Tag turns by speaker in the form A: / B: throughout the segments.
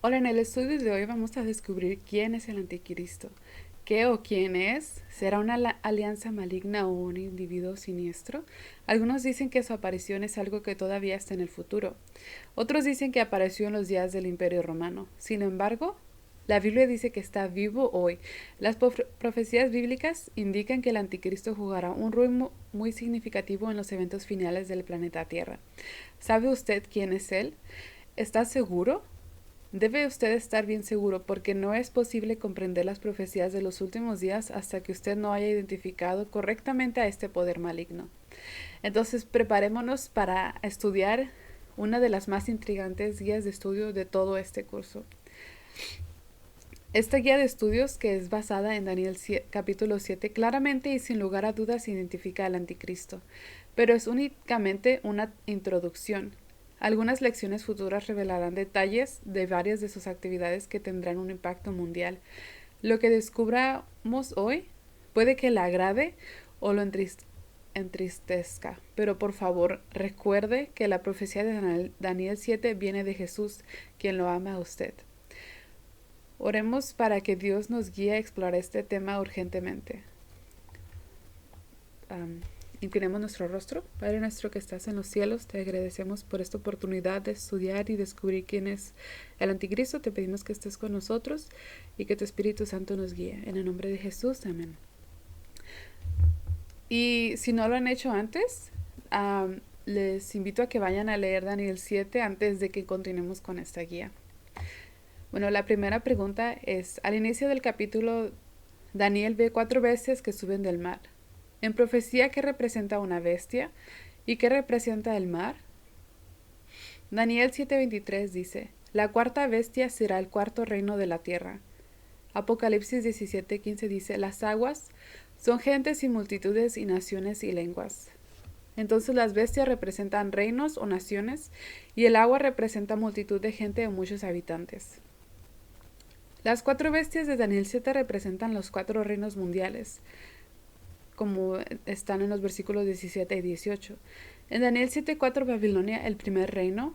A: Hola, en el estudio de hoy vamos a descubrir quién es el anticristo. ¿Qué o quién es? ¿Será una alianza maligna o un individuo siniestro? Algunos dicen que su aparición es algo que todavía está en el futuro. Otros dicen que apareció en los días del Imperio Romano. Sin embargo, la Biblia dice que está vivo hoy. Las profecías bíblicas indican que el anticristo jugará un rol muy significativo en los eventos finales del planeta Tierra. ¿Sabe usted quién es él? ¿Está seguro? Debe usted estar bien seguro porque no es posible comprender las profecías de los últimos días hasta que usted no haya identificado correctamente a este poder maligno. Entonces, preparémonos para estudiar una de las más intrigantes guías de estudio de todo este curso. Esta guía de estudios, que es basada en Daniel capítulo 7, claramente y sin lugar a dudas identifica al anticristo, pero es únicamente una introducción. Algunas lecciones futuras revelarán detalles de varias de sus actividades que tendrán un impacto mundial. Lo que descubramos hoy puede que le agrade o lo entristezca, pero por favor recuerde que la profecía de Daniel 7 viene de Jesús, quien lo ama a usted. Oremos para que Dios nos guíe a explorar este tema urgentemente. Inclinemos nuestro rostro. Padre nuestro que estás en los cielos, te agradecemos por esta oportunidad de estudiar y descubrir quién es el anticristo. Te pedimos que estés con nosotros y que tu Espíritu Santo nos guíe. En el nombre de Jesús, amén. Y si no lo han hecho antes, les invito a que vayan a leer Daniel 7 antes de que continuemos con esta guía. Bueno, la primera pregunta es, al inicio del capítulo, Daniel ve 4 bestias que suben del mar. En profecía, ¿qué representa una bestia? ¿Y qué representa el mar? Daniel 7:23 dice, la cuarta bestia será el cuarto reino de la tierra. Apocalipsis 17:15 dice, las aguas son gentes y multitudes y naciones y lenguas. Entonces las bestias representan reinos o naciones y el agua representa multitud de gente o muchos habitantes. Las 4 bestias de Daniel 7 representan los 4 reinos mundiales, como están en los versículos 17 y 18. En Daniel 7:4 Babilonia, el primer reino,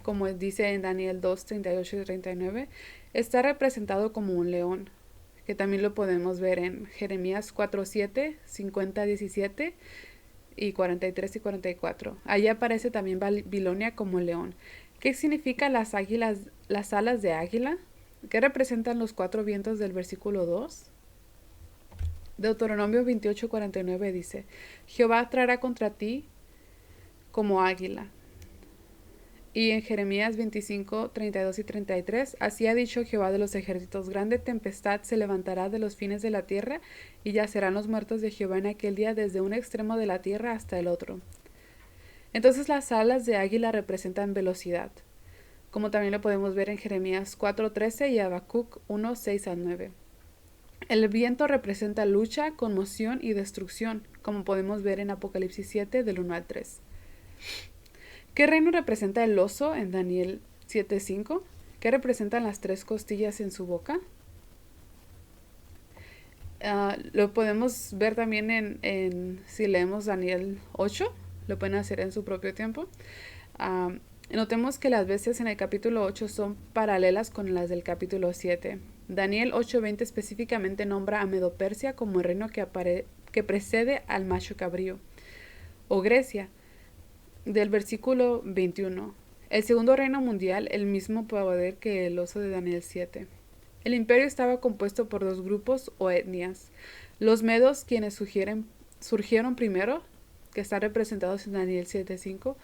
A: como dice en Daniel 2:38 y 39, está representado como un león, que también lo podemos ver en Jeremías 4:7, 50:17 y 43 y 44. Allí aparece también Babilonia como león. ¿Qué significa las alas de águila? ¿Qué representan los 4 vientos del versículo 2? Deuteronomio 28:49 dice, Jehová traerá contra ti como águila. Y en Jeremías 25:32 y 33, así ha dicho Jehová de los ejércitos, grande tempestad se levantará de los fines de la tierra, y yacerán los muertos de Jehová en aquel día desde un extremo de la tierra hasta el otro. Entonces las alas de águila representan velocidad, como también lo podemos ver en Jeremías 4:13 y Habacuc 1:6-9. El viento representa lucha, conmoción y destrucción, como podemos ver en Apocalipsis 7 del 1 al 3. ¿Qué reino representa el oso en Daniel 7:5? ¿Qué representan las 3 costillas en su boca? Lo podemos ver también si leemos Daniel 8, lo pueden hacer en su propio tiempo. Notemos que las bestias en el capítulo 8 son paralelas con las del capítulo 7. Daniel 8:20 específicamente nombra a Medo-Persia como el reino que precede al macho cabrío, o Grecia, del versículo 21. El segundo reino mundial, el mismo poder que el oso de Daniel 7. El imperio estaba compuesto por 2 grupos o etnias. Los medos, quienes surgieron primero, que están representados en Daniel 7:5,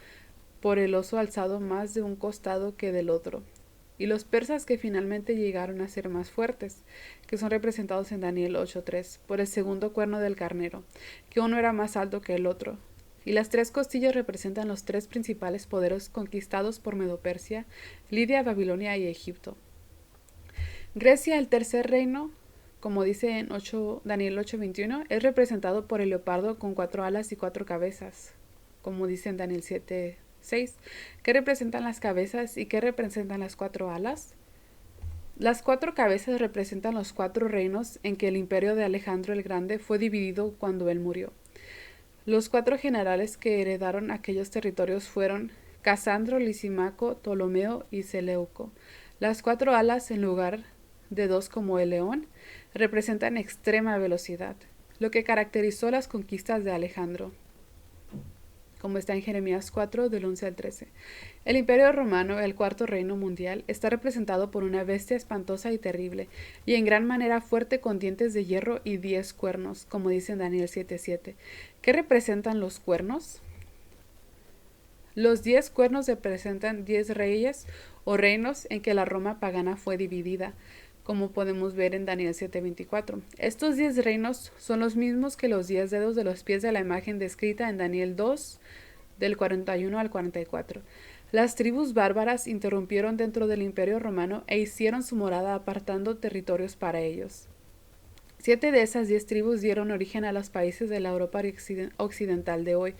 A: por el oso alzado más de un costado que del otro, y los persas, que finalmente llegaron a ser más fuertes, que son representados en Daniel 8:3, por el segundo cuerno del carnero, que uno era más alto que el otro. Y las 3 costillas representan los 3 principales poderes conquistados por Medo-Persia, Lidia, Babilonia y Egipto. Grecia, el tercer reino, como dice en Daniel 8:21, es representado por el leopardo con 4 alas y 4 cabezas, como dice en Daniel 7:6. ¿Qué representan las cabezas y qué representan las 4 alas? Las 4 cabezas representan los 4 reinos en que el imperio de Alejandro el Grande fue dividido cuando él murió. Los 4 generales que heredaron aquellos territorios fueron Casandro, Lisimaco, Ptolomeo y Seleuco. Las 4 alas, en lugar de 2 como el león, representan extrema velocidad, lo que caracterizó las conquistas de Alejandro, como está en Jeremías 4, del 11 al 13. El Imperio Romano, el cuarto reino mundial, está representado por una bestia espantosa y terrible, y en gran manera fuerte con dientes de hierro y 10 cuernos, como dice en Daniel 7:7. ¿Qué representan los cuernos? Los 10 cuernos representan 10 reyes o reinos en que la Roma pagana fue dividida, como podemos ver en Daniel 7:24. Estos 10 reinos son los mismos que los 10 dedos de los pies de la imagen descrita en Daniel 2, del 41 al 44. Las tribus bárbaras interrumpieron dentro del Imperio Romano e hicieron su morada apartando territorios para ellos. 7 de esas 10 tribus dieron origen a los países de la Europa occidental de hoy,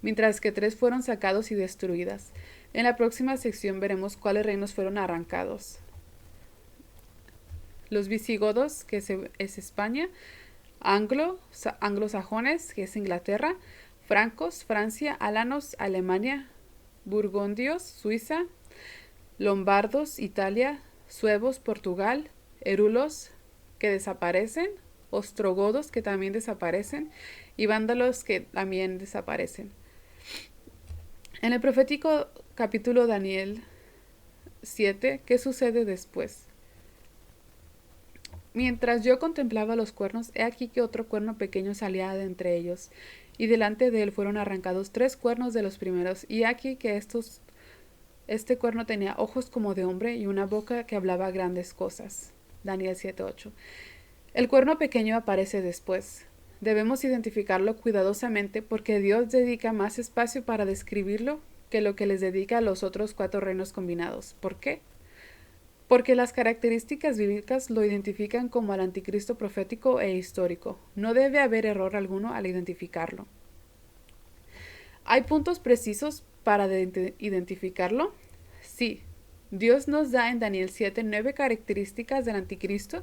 A: mientras que 3 fueron sacados y destruidas. En la próxima sección veremos cuáles reinos fueron arrancados. Los visigodos, que es España, anglosajones, que es Inglaterra, francos, Francia, alanos, Alemania, burgundios, Suiza, lombardos, Italia, suevos, Portugal, erulos, que desaparecen, ostrogodos, que también desaparecen, y vándalos, que también desaparecen. En el profético capítulo Daniel 7, ¿qué sucede después? Mientras yo contemplaba los cuernos, he aquí que otro cuerno pequeño salía de entre ellos, y delante de él fueron arrancados 3 cuernos de los primeros, y aquí que este cuerno tenía ojos como de hombre y una boca que hablaba grandes cosas. Daniel 7:8. El cuerno pequeño aparece después. Debemos identificarlo cuidadosamente porque Dios dedica más espacio para describirlo que lo que les dedica a los otros 4 reinos combinados. ¿Por qué? Porque las características bíblicas lo identifican como al anticristo profético e histórico. No debe haber error alguno al identificarlo. ¿Hay puntos precisos para identificarlo? Sí. Dios nos da en Daniel 7 9 características del anticristo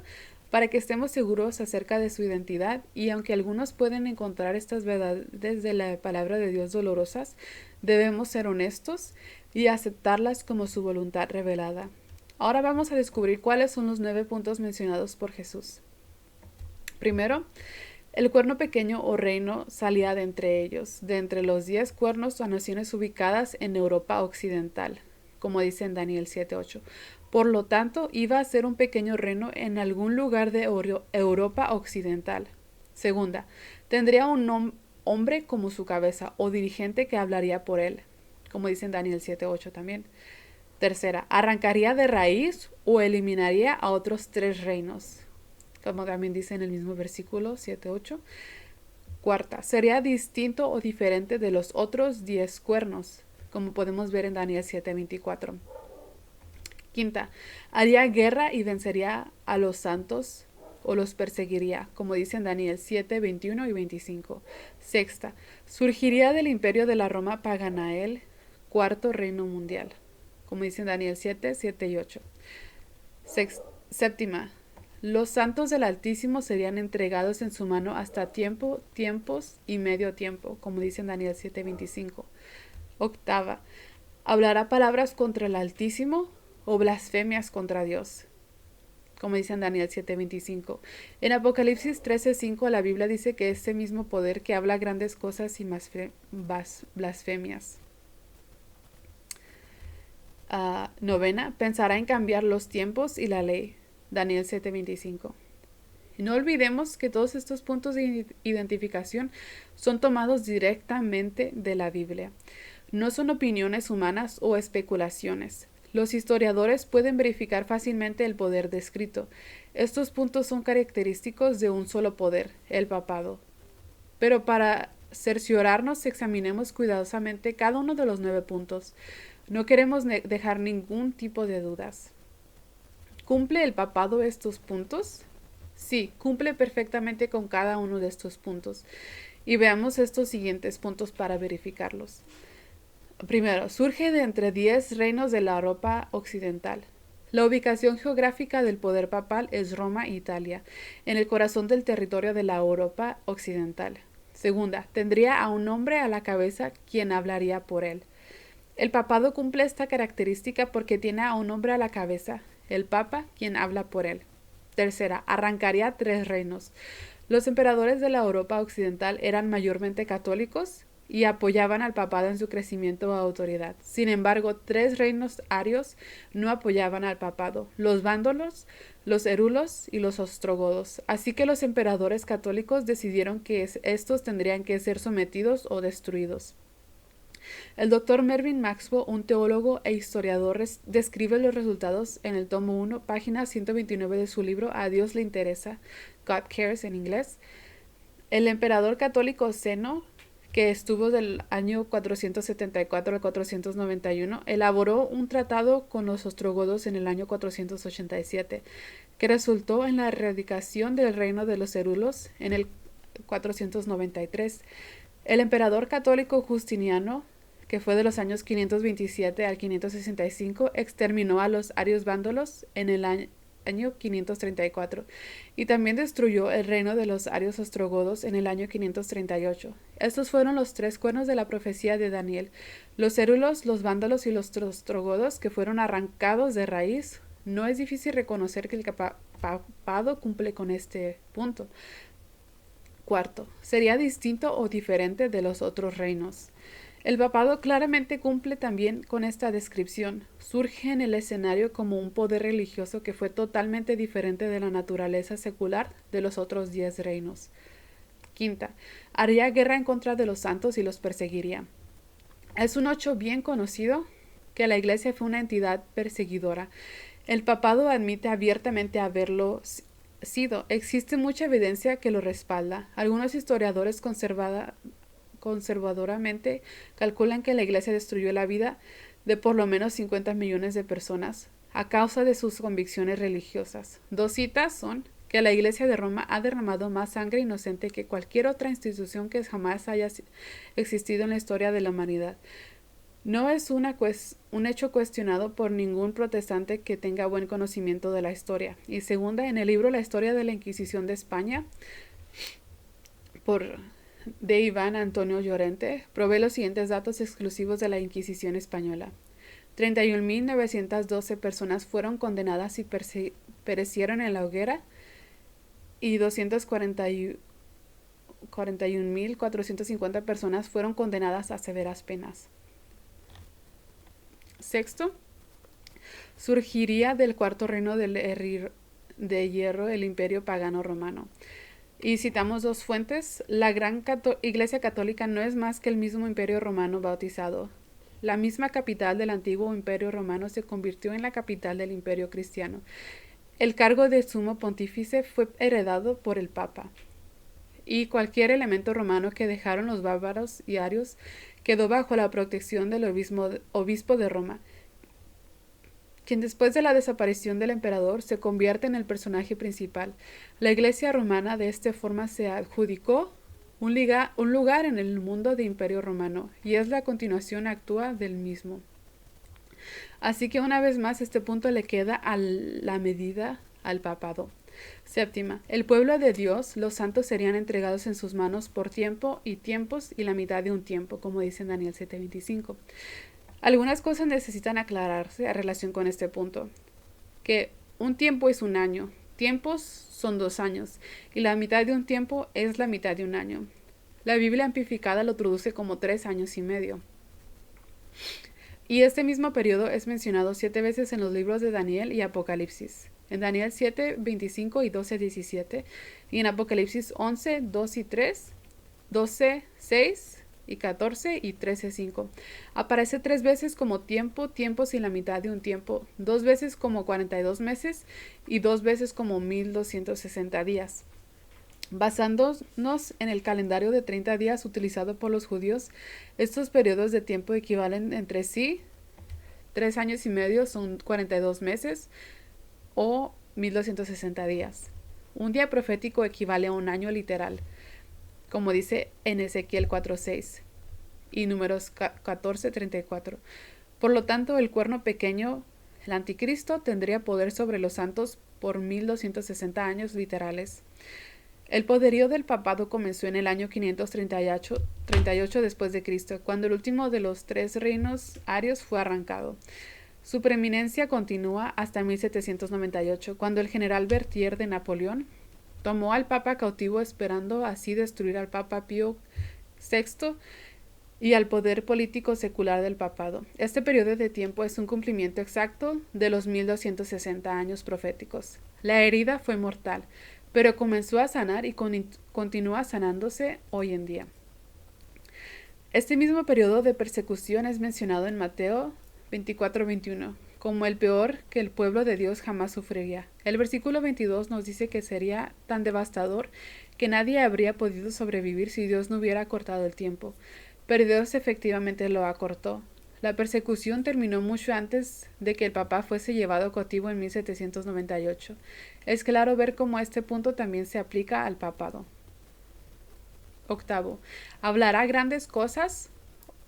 A: para que estemos seguros acerca de su identidad, y aunque algunos pueden encontrar estas verdades de la palabra de Dios dolorosas, debemos ser honestos y aceptarlas como su voluntad revelada. Ahora vamos a descubrir cuáles son los 9 puntos mencionados por Jesús. Primero, el cuerno pequeño o reino salía de entre ellos, de entre los 10 cuernos o naciones ubicadas en Europa occidental, como dice en Daniel 7:8. Por lo tanto, iba a ser un pequeño reino en algún lugar de Europa occidental. Segunda, tendría un hombre como su cabeza o dirigente que hablaría por él, como dice en Daniel 7:8 también. Tercera, arrancaría de raíz o eliminaría a otros 3 reinos, como también dice en el mismo versículo 7:8. Cuarta, sería distinto o diferente de los otros 10 cuernos, como podemos ver en Daniel 7:24. Quinta, haría guerra y vencería a los santos o los perseguiría, como dice en Daniel 7:21 y 25. Sexta, surgiría del imperio de la Roma pagana, cuarto reino mundial, como dice en Daniel 7:7 y 8. Séptima, los santos del Altísimo serían entregados en su mano hasta tiempos y medio tiempo, como dice en Daniel 7:25. Octava, hablará palabras contra el Altísimo o blasfemias contra Dios, como dice en Daniel 7:25. En Apocalipsis 13:5 la Biblia dice que ese mismo poder que habla grandes cosas y más blasfemias. Novena, pensará en cambiar los tiempos y la ley. Daniel 7:25. Y no olvidemos que todos estos puntos de identificación son tomados directamente de la Biblia. No son opiniones humanas o especulaciones. Los historiadores pueden verificar fácilmente el poder descrito. Estos puntos son característicos de un solo poder, el papado. Pero para cerciorarnos, examinemos cuidadosamente cada uno de los 9 puntos. No queremos dejar ningún tipo de dudas. ¿Cumple el papado estos puntos? Sí, cumple perfectamente con cada uno de estos puntos. Y veamos estos siguientes puntos para verificarlos. Primero, surge de entre 10 reinos de la Europa occidental. La ubicación geográfica del poder papal es Roma, Italia, en el corazón del territorio de la Europa occidental. Segunda, tendría a un hombre a la cabeza quien hablaría por él. El papado cumple esta característica porque tiene a un hombre a la cabeza. el Papa, quien habla por él. Tercera, arrancaría 3 reinos. Los emperadores de la Europa occidental eran mayormente católicos y apoyaban al papado en su crecimiento a autoridad. Sin embargo, 3 reinos arios no apoyaban al papado: los vándalos, los érulos y los ostrogodos. Así que los emperadores católicos decidieron que estos tendrían que ser sometidos o destruidos. El Dr. Mervyn Maxwell, un teólogo e historiador, describe los resultados en el tomo 1, página 129 de su libro A Dios le interesa, God Cares en inglés. El emperador católico Zeno, que estuvo del año 474 al 491, elaboró un tratado con los ostrogodos en el año 487, que resultó en la erradicación del reino de los érulos en el 493. El emperador católico Justiniano, que fue de los años 527 al 565, exterminó a los arios vándalos en el año 534 y también destruyó el reino de los arios ostrogodos en el año 538. Estos fueron los 3 cuernos de la profecía de Daniel: los érulos, los vándalos y los ostrogodos, que fueron arrancados de raíz. No es difícil reconocer que el papado cumple con este punto. Cuarto, sería distinto o diferente de los otros reinos. El papado claramente cumple también con esta descripción. Surge en el escenario como un poder religioso que fue totalmente diferente de la naturaleza secular de los otros 10 reinos. Quinta, haría guerra en contra de los santos y los perseguiría. Es un hecho bien conocido que la Iglesia fue una entidad perseguidora. El papado admite abiertamente haberlo sido. Existe mucha evidencia que lo respalda. Algunos historiadores conservadoramente calculan que la Iglesia destruyó la vida de por lo menos 50 millones de personas a causa de sus convicciones religiosas. 2 citas son que la Iglesia de Roma ha derramado más sangre inocente que cualquier otra institución que jamás haya existido en la historia de la humanidad. No es un hecho cuestionado por ningún protestante que tenga buen conocimiento de la historia. Y segunda, en el libro La historia de la Inquisición de España, de Iván Antonio Llorente, provee los siguientes datos exclusivos de la Inquisición española. 31.912 personas fueron condenadas y perecieron en la hoguera, y 241.450 personas fueron condenadas a severas penas. Sexto, surgiría del cuarto reino de hierro el imperio pagano romano. Y citamos 2 fuentes. La gran Iglesia Católica no es más que el mismo imperio romano bautizado. La misma capital del antiguo imperio romano se convirtió en la capital del imperio cristiano. El cargo de sumo pontífice fue heredado por el Papa. Y cualquier elemento romano que dejaron los bárbaros y arios quedó bajo la protección del obispo de Roma, quien después de la desaparición del emperador se convierte en el personaje principal. La Iglesia romana de esta forma se adjudicó un lugar en el mundo de Imperio Romano y es la continuación actúa del mismo. Así que una vez más este punto le queda a la medida al papado. Séptima, el pueblo de Dios, los santos, serían entregados en sus manos por tiempo y tiempos y la mitad de un tiempo, como dice en Daniel 7:25. Algunas cosas necesitan aclararse a relación con este punto. Que un tiempo es un año, tiempos son 2 años, y la mitad de un tiempo es la mitad de un año. La Biblia amplificada lo traduce como 3 años y medio. Y este mismo periodo es mencionado 7 veces en los libros de Daniel y Apocalipsis. En Daniel 7:25 y 12:17, y en Apocalipsis 11, 2 y 3, 12, 6 y 14 y 13:5. Aparece 3 veces como tiempo, tiempos y la mitad de un tiempo, 2 veces como 42 meses y 2 veces como 1260 días. Basándonos en el calendario de 30 días utilizado por los judíos, estos periodos de tiempo equivalen entre sí. 3 años y medio son 42 meses o 1260 días. Un día profético equivale a un año literal, como dice en Ezequiel 4:6 y Números 14:34. Por lo tanto, el cuerno pequeño, el anticristo, tendría poder sobre los santos por 1260 años literales. El poderío del papado comenzó en el año 538 después de Cristo, cuando el último de los 3 reinos arios fue arrancado. Su preeminencia continúa hasta 1798, cuando el general Berthier de Napoleón tomó al Papa cautivo esperando así destruir al Papa Pío VI y al poder político secular del papado. Este periodo de tiempo es un cumplimiento exacto de los 1260 años proféticos. La herida fue mortal, pero comenzó a sanar y continúa sanándose hoy en día. Este mismo periodo de persecución es mencionado en Mateo 24:21 como el peor que el pueblo de Dios jamás sufriría. El versículo 22 nos dice que sería tan devastador que nadie habría podido sobrevivir si Dios no hubiera cortado el tiempo. Pero Dios efectivamente lo acortó. La persecución terminó mucho antes de que el Papa fuese llevado cautivo en 1798. Es claro ver cómo este punto también se aplica al papado. Octavo, hablará grandes cosas,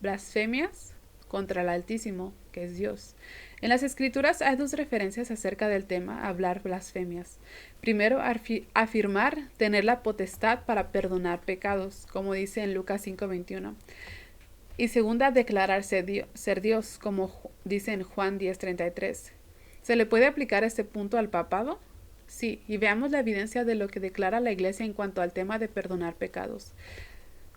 A: blasfemias, contra el Altísimo, que es Dios. En las Escrituras hay dos referencias acerca del tema, hablar blasfemias. Primero, afirmar tener la potestad para perdonar pecados, como dice en Lucas 5:21. Y segunda, declarar ser Dios, como dice en Juan 10:33. ¿Se le puede aplicar este punto al papado? Sí, y veamos la evidencia de lo que declara la Iglesia en cuanto al tema de perdonar pecados.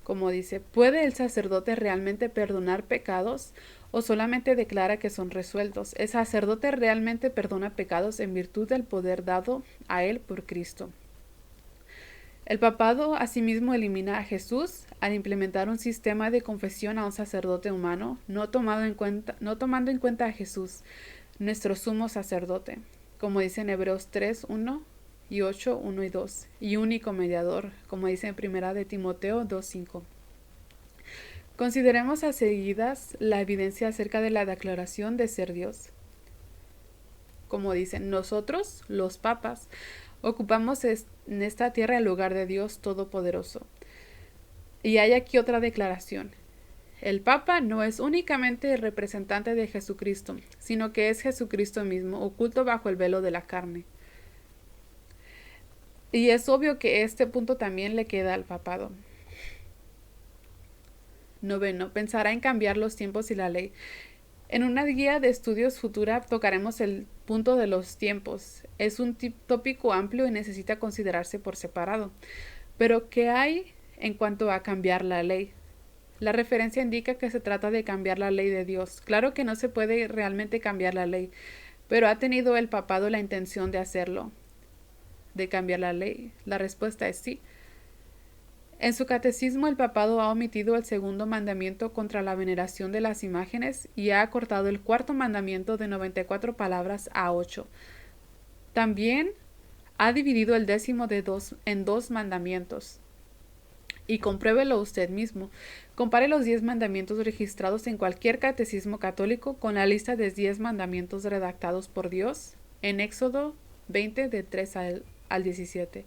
A: Como dice, ¿puede el sacerdote realmente perdonar pecados o solamente declara que son resueltos? El sacerdote realmente perdona pecados en virtud del poder dado a él por Cristo. El papado asimismo elimina a Jesús al implementar un sistema de confesión a un sacerdote humano, no tomando en cuenta a Jesús, nuestro sumo sacerdote, como dice en Hebreos 3:1 y 8:1 y 2, y único mediador, como dice en 1 de Timoteo 2:5. Consideremos a seguidas la evidencia acerca de la declaración de ser Dios. Como dicen, nosotros, los papas, ocupamos en esta tierra el lugar de Dios Todopoderoso. Y hay aquí otra declaración. El Papa no es únicamente el representante de Jesucristo, sino que es Jesucristo mismo, oculto bajo el velo de la carne. Y es obvio que este punto también le queda al papado. Noveno, pensará en cambiar los tiempos y la ley. En una guía de estudios futura tocaremos el punto de los tiempos. Es un tópico amplio y necesita considerarse por separado. Pero, ¿qué hay en cuanto a cambiar la ley? La referencia indica que se trata de cambiar la ley de Dios. Claro que no se puede realmente cambiar la ley, pero ¿ha tenido el papado la intención de hacerlo? ¿De cambiar la ley? La respuesta es sí. En su catecismo, el papado ha omitido el segundo mandamiento contra la veneración de las imágenes y ha acortado el cuarto mandamiento de 94 palabras a 8. También ha dividido el décimo en dos mandamientos. Y compruébelo usted mismo. Compare los 10 mandamientos registrados en cualquier catecismo católico con la lista de 10 mandamientos redactados por Dios en Éxodo 20 de 3 al 17.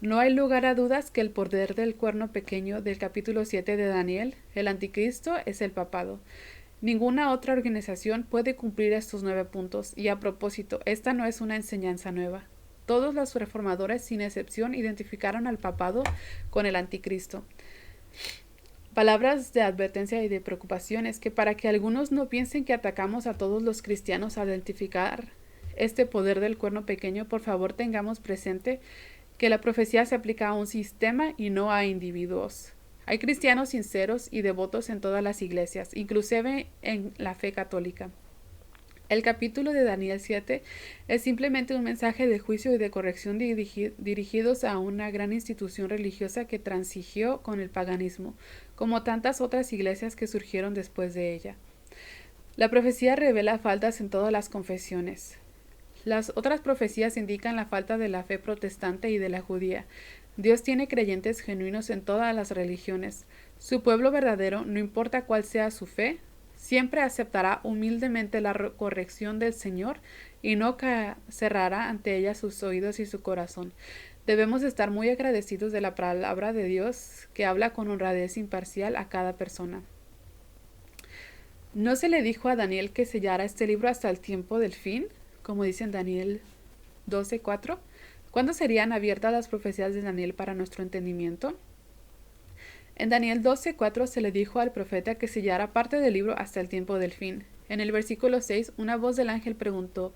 A: No hay lugar a dudas que el poder del cuerno pequeño del capítulo 7 de Daniel, el anticristo, es el papado. Ninguna otra organización puede cumplir estos 9 puntos, y a propósito, esta no es una enseñanza nueva. Todos los reformadores, sin excepción, identificaron al papado con el anticristo. Palabras de advertencia y de preocupación es que para que algunos no piensen que atacamos a todos los cristianos al identificar este poder del cuerno pequeño, por favor tengamos presente que la profecía se aplica a un sistema y no a individuos. Hay cristianos sinceros y devotos en todas las iglesias, inclusive en la fe católica. El capítulo de Daniel 7 es simplemente un mensaje de juicio y de corrección dirigidos a una gran institución religiosa que transigió con el paganismo, como tantas otras iglesias que surgieron después de ella. La profecía revela faltas en todas las confesiones. Las otras profecías indican la falta de la fe protestante y de la judía. Dios tiene creyentes genuinos en todas las religiones. Su pueblo verdadero, no importa cuál sea su fe, siempre aceptará humildemente la corrección del Señor y no cerrará ante ella sus oídos y su corazón. Debemos estar muy agradecidos de la palabra de Dios que habla con honradez imparcial a cada persona. ¿No se le dijo a Daniel que sellara este libro hasta el tiempo del fin? Como dice en Daniel 12:4. ¿Cuándo serían abiertas las profecías de Daniel para nuestro entendimiento? En Daniel 12:4 se le dijo al profeta que sellara parte del libro hasta el tiempo del fin. En el versículo 6, una voz del ángel preguntó: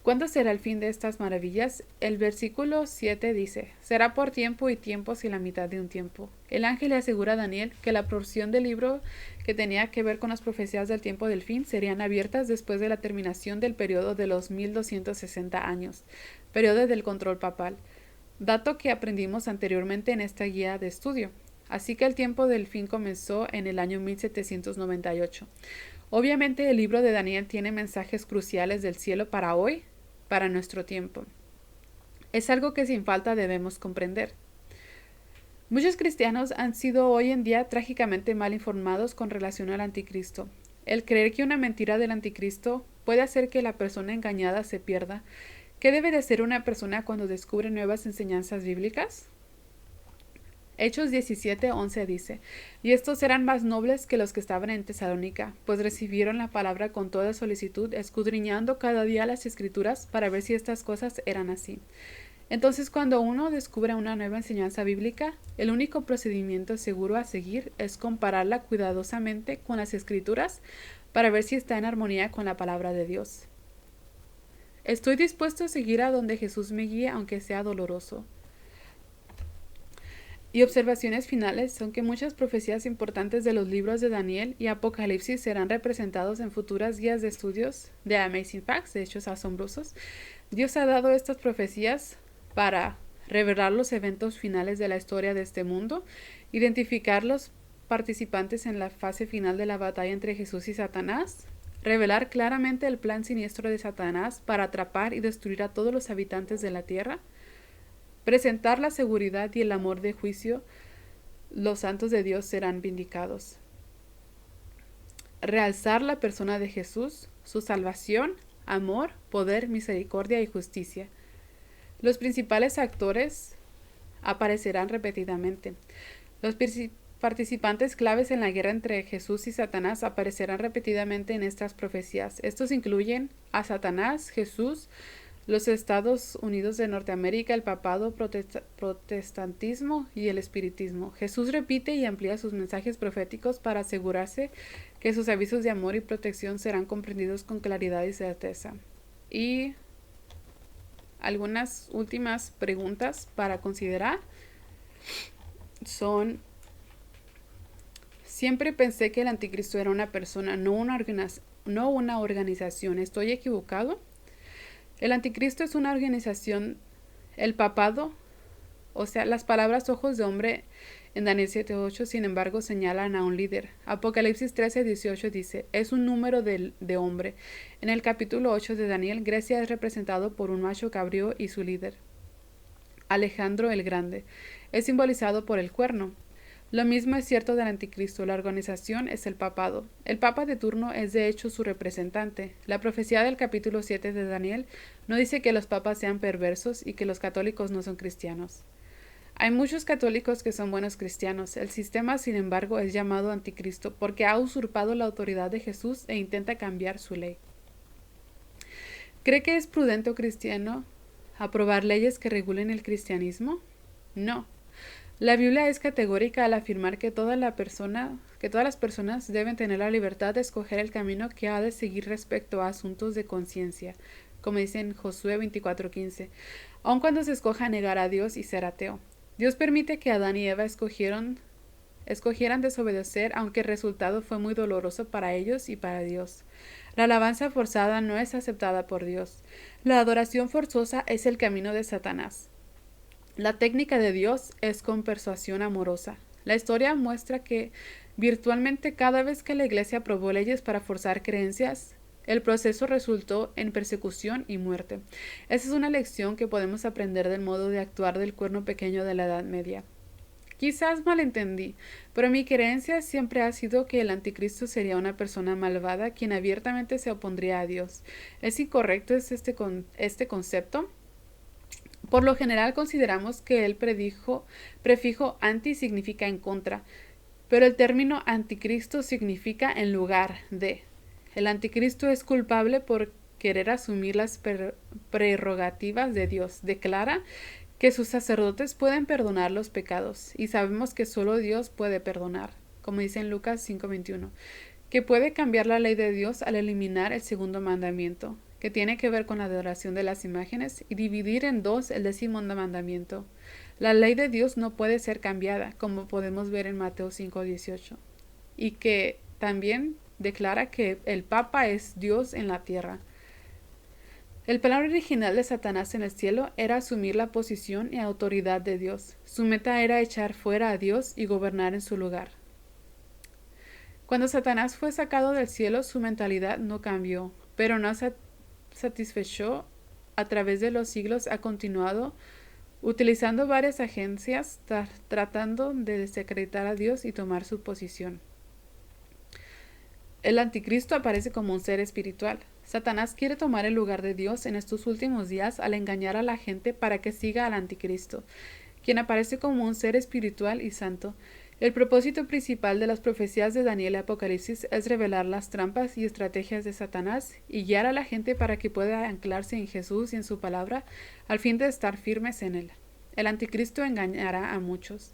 A: ¿Cuándo será el fin de estas maravillas? El versículo 7 dice: será por tiempo y tiempos y la mitad de un tiempo. El ángel le asegura a Daniel que la porción del libro que tenía que ver con las profecías del tiempo del fin serían abiertas después de la terminación del periodo de los 1260 años, periodo del control papal, dato que aprendimos anteriormente en esta guía de estudio. Así que el tiempo del fin comenzó en el año 1798. Obviamente el libro de Daniel tiene mensajes cruciales del cielo para hoy, para nuestro tiempo. Es algo que sin falta debemos comprender. Muchos cristianos han sido hoy en día trágicamente mal informados con relación al anticristo. El creer que una mentira del anticristo puede hacer que la persona engañada se pierda. ¿Qué debe de hacer una persona cuando descubre nuevas enseñanzas bíblicas? Hechos 17:11 dice: y estos eran más nobles que los que estaban en Tesalónica, pues recibieron la palabra con toda solicitud, escudriñando cada día las escrituras para ver si estas cosas eran así. Entonces, cuando uno descubre una nueva enseñanza bíblica, el único procedimiento seguro a seguir es compararla cuidadosamente con las escrituras para ver si está en armonía con la palabra de Dios. Estoy dispuesto a seguir a donde Jesús me guíe, aunque sea doloroso. Y observaciones finales son que muchas profecías importantes de los libros de Daniel y Apocalipsis serán representados en futuras guías de estudios de Amazing Facts, de hechos asombrosos. Dios ha dado estas profecías para revelar los eventos finales de la historia de este mundo, identificar los participantes en la fase final de la batalla entre Jesús y Satanás, revelar claramente el plan siniestro de Satanás para atrapar y destruir a todos los habitantes de la tierra, presentar la seguridad y el amor de juicio, los santos de Dios serán vindicados. Realzar la persona de Jesús, su salvación, amor, poder, misericordia y justicia. Los principales actores aparecerán repetidamente. Los participantes claves en la guerra entre Jesús y Satanás aparecerán repetidamente en estas profecías. Estos incluyen a Satanás, Jesús, los Estados Unidos de Norteamérica, el papado, protestantismo y el espiritismo. Jesús repite y amplía sus mensajes proféticos para asegurarse que sus avisos de amor y protección serán comprendidos con claridad y certeza. Y algunas últimas preguntas para considerar son: siempre pensé que el anticristo era una persona, no una organización. ¿Estoy equivocado? El anticristo es una organización. El papado, o sea, las palabras ojos de hombre en Daniel 7:8, sin embargo, señalan a un líder. Apocalipsis 13:18 dice: es un número de hombre. En el capítulo 8 de Daniel, Grecia es representado por un macho cabrío y su líder, Alejandro el Grande, es simbolizado por el cuerno. Lo mismo es cierto del anticristo. La organización es el papado. El papa de turno es de hecho su representante. La profecía del capítulo 7 de Daniel no dice que los papas sean perversos y que los católicos no son cristianos. Hay muchos católicos que son buenos cristianos. El sistema, sin embargo, es llamado anticristo porque ha usurpado la autoridad de Jesús e intenta cambiar su ley. ¿Cree que es prudente o cristiano aprobar leyes que regulen el cristianismo? No. La Biblia es categórica al afirmar que todas las personas deben tener la libertad de escoger el camino que ha de seguir respecto a asuntos de conciencia, como dice en Josué 24:15, aun cuando se escoja negar a Dios y ser ateo. Dios permite que Adán y Eva escogieran desobedecer, aunque el resultado fue muy doloroso para ellos y para Dios. La alabanza forzada no es aceptada por Dios. La adoración forzosa es el camino de Satanás. La técnica de Dios es con persuasión amorosa. La historia muestra que virtualmente cada vez que la Iglesia aprobó leyes para forzar creencias, el proceso resultó en persecución y muerte. Esa es una lección que podemos aprender del modo de actuar del cuerno pequeño de la Edad Media. Quizás malentendí, pero mi creencia siempre ha sido que el anticristo sería una persona malvada quien abiertamente se opondría a Dios. ¿Es incorrecto este concepto? Por lo general consideramos que el prefijo anti significa en contra, pero el término anticristo significa en lugar de. El anticristo es culpable por querer asumir las prerrogativas de Dios. Declara que sus sacerdotes pueden perdonar los pecados, y sabemos que solo Dios puede perdonar, como dice en Lucas 5:21. que puede cambiar la ley de Dios al eliminar el segundo mandamiento, que tiene que ver con la adoración de las imágenes, y dividir en dos el 10º mandamiento. La ley de Dios no puede ser cambiada, como podemos ver en Mateo 5:18, y que también declara que el Papa es Dios en la tierra. El plan original de Satanás en el cielo era asumir la posición y autoridad de Dios. Su meta era echar fuera a Dios y gobernar en su lugar. Cuando Satanás fue sacado del cielo, su mentalidad no cambió, pero no satisfecho. A través de los siglos ha continuado utilizando varias agencias tratando de desacreditar a Dios y tomar su posición. El anticristo aparece como un ser espiritual. Satanás quiere tomar el lugar de Dios en estos últimos días al engañar a la gente para que siga al anticristo, quien aparece como un ser espiritual y santo. El propósito principal de las profecías de Daniel y Apocalipsis es revelar las trampas y estrategias de Satanás y guiar a la gente para que pueda anclarse en Jesús y en su palabra al fin de estar firmes en él. El anticristo engañará a muchos.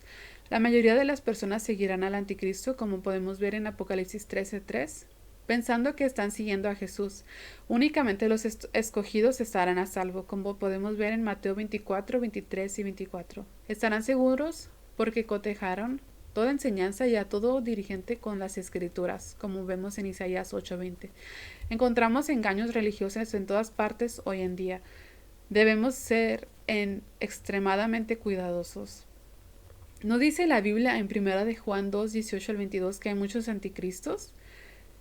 A: La mayoría de las personas seguirán al anticristo, como podemos ver en Apocalipsis 13:3, pensando que están siguiendo a Jesús. Únicamente los escogidos estarán a salvo, como podemos ver en Mateo 24:23 y 24. Estarán seguros porque cotejaron toda enseñanza y a todo dirigente con las escrituras, como vemos en Isaías 8:20. Encontramos engaños religiosos en todas partes hoy en día. Debemos ser extremadamente cuidadosos. ¿No dice la Biblia en 1 de Juan 2:18 al 22 que hay muchos anticristos?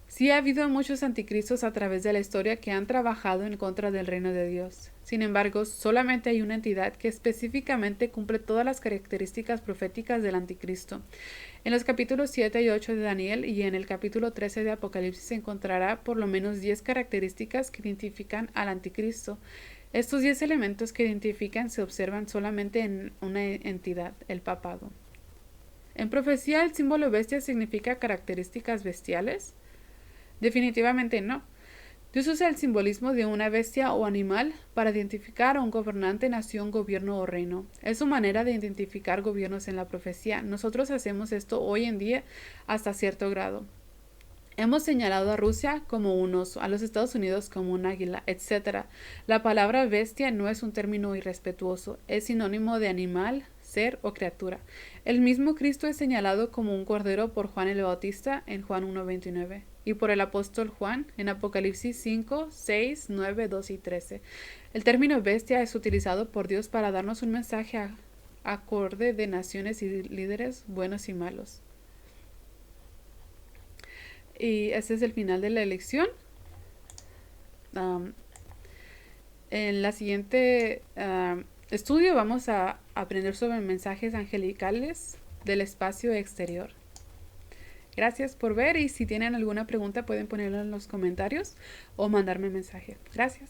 A: Sí ha habido muchos anticristos a través de la historia que han trabajado en contra del reino de Dios. Sin embargo, solamente hay una entidad que específicamente cumple todas las características proféticas del anticristo. En los capítulos 7 y 8 de Daniel y en el capítulo 13 de Apocalipsis se encontrará por lo menos 10 características que identifican al anticristo. Estos 10 elementos que identifican se observan solamente en una entidad, el papado. En profecía, ¿el símbolo bestia significa características bestiales? Definitivamente no. Dios usa el simbolismo de una bestia o animal para identificar a un gobernante, nación, gobierno o reino. Es su manera de identificar gobiernos en la profecía. Nosotros hacemos esto hoy en día hasta cierto grado. Hemos señalado a Rusia como un oso, a los Estados Unidos como un águila, etc. La palabra bestia no es un término irrespetuoso, es sinónimo de animal, ser o criatura. El mismo Cristo es señalado como un cordero por Juan el Bautista en Juan 1:29 y por el apóstol Juan en Apocalipsis 5, 6, 9, 2 y 13. El término bestia es utilizado por Dios para darnos un mensaje acorde de naciones y líderes buenos y malos. Y este es el final de la lección. En la siguiente estudio vamos a aprender sobre mensajes angelicales del espacio exterior. Gracias por ver y si tienen alguna pregunta pueden ponerla en los comentarios o mandarme mensaje. Gracias.